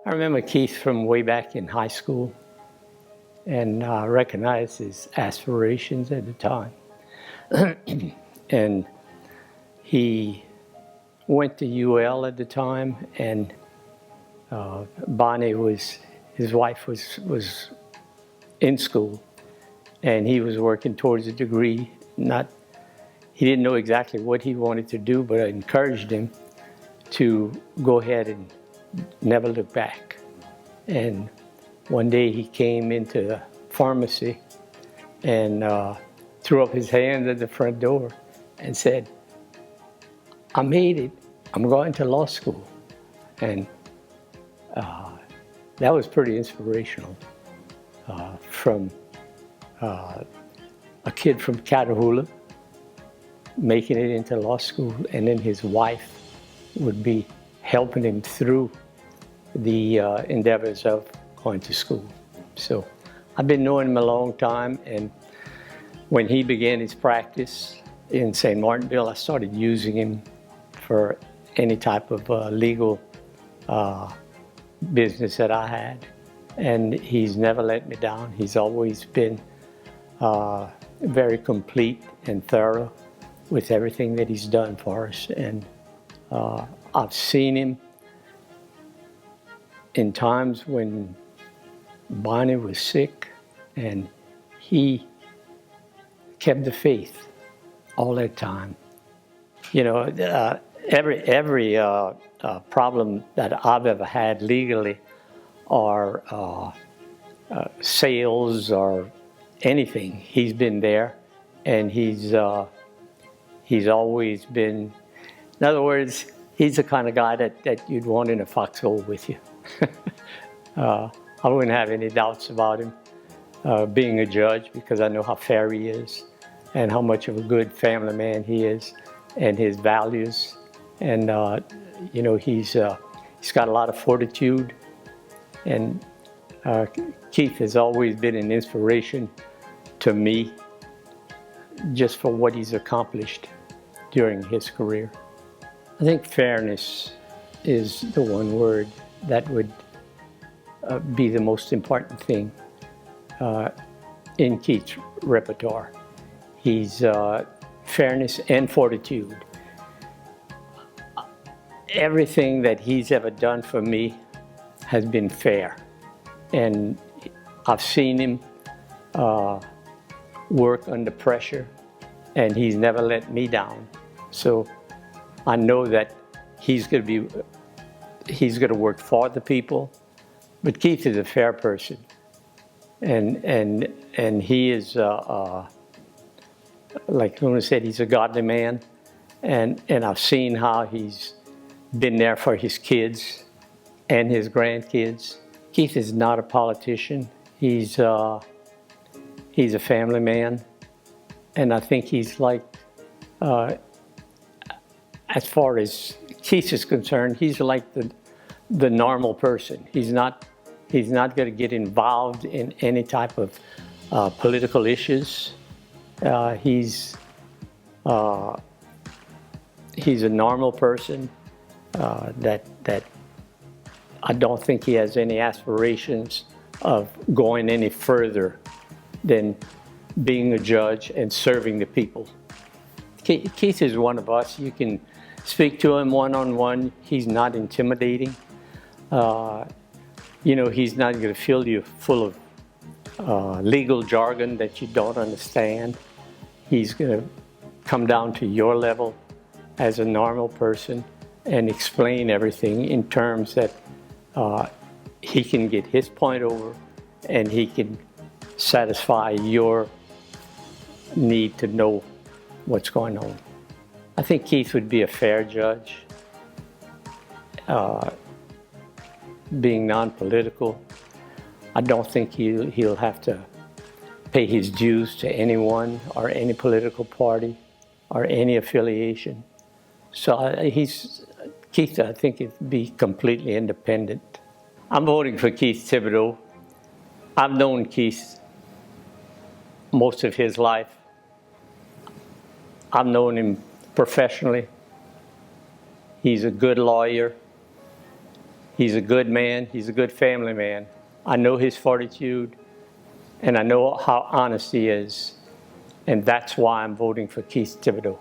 I remember Keith from way back in high school, and I recognized his aspirations at the time. And he went to UL at the time, and Bonnie his wife was in school, and he was working towards a degree. He didn't know exactly what he wanted to do, but I encouraged him to go ahead and never look back. And one day he came into the pharmacy and threw up his hands at the front door and said, "I made it. I'm going to law school." And that was pretty inspirational from a kid from Catahoula making it into law school, and then his wife would be helping him through the endeavors of going to school. So I've been knowing him a long time, and when he began his practice in St. Martinville, I started using him for any type of legal business that I had. And he's never let me down. He's always been very complete and thorough with everything that he's done for us. And I've seen him in times when Bonnie was sick, and he kept the faith all that time. You know, every problem that I've ever had legally, or sales or anything, he's been there, and he's always been, in other words, he's the kind of guy that you'd want in a foxhole with you. I wouldn't have any doubts about him being a judge, because I know how fair he is and how much of a good family man he is, and his values. And you know, he's got a lot of fortitude. And Keith has always been an inspiration to me, just for what he's accomplished during his career. I think fairness is the one word that would be the most important thing in Keith's repertoire. He's fairness and fortitude. Everything that he's ever done for me has been fair, and I've seen him work under pressure, and he's never let me down. So I know that he's going to work for the people. But Keith is a fair person, and he is like Luna said, he's a godly man, and I've seen how he's been there for his kids and his grandkids. Keith is not a politician. He's a family man, and I think he's like, as far as Keith is concerned, he's like the normal person. He's not going to get involved in any type of political issues. He's a normal person that I don't think he has any aspirations of going any further than being a judge and serving the people. Keith is one of us. You can speak to him one-on-one. He's not intimidating. You know, he's not going to fill you full of legal jargon that you don't understand. He's going to come down to your level as a normal person and explain everything in terms that he can get his point over, and he can satisfy your need to know what's going on. I think Keith would be a fair judge, being non-political. I don't think he'll have to pay his dues to anyone or any political party or any affiliation. So Keith, I think, would be completely independent. I'm voting for Keith Thibodeaux. I've known Keith most of his life. I've known him professionally. He's a good lawyer. He's a good man. He's a good family man. I know his fortitude, and I know how honest he is. And that's why I'm voting for Keith Thibodeaux.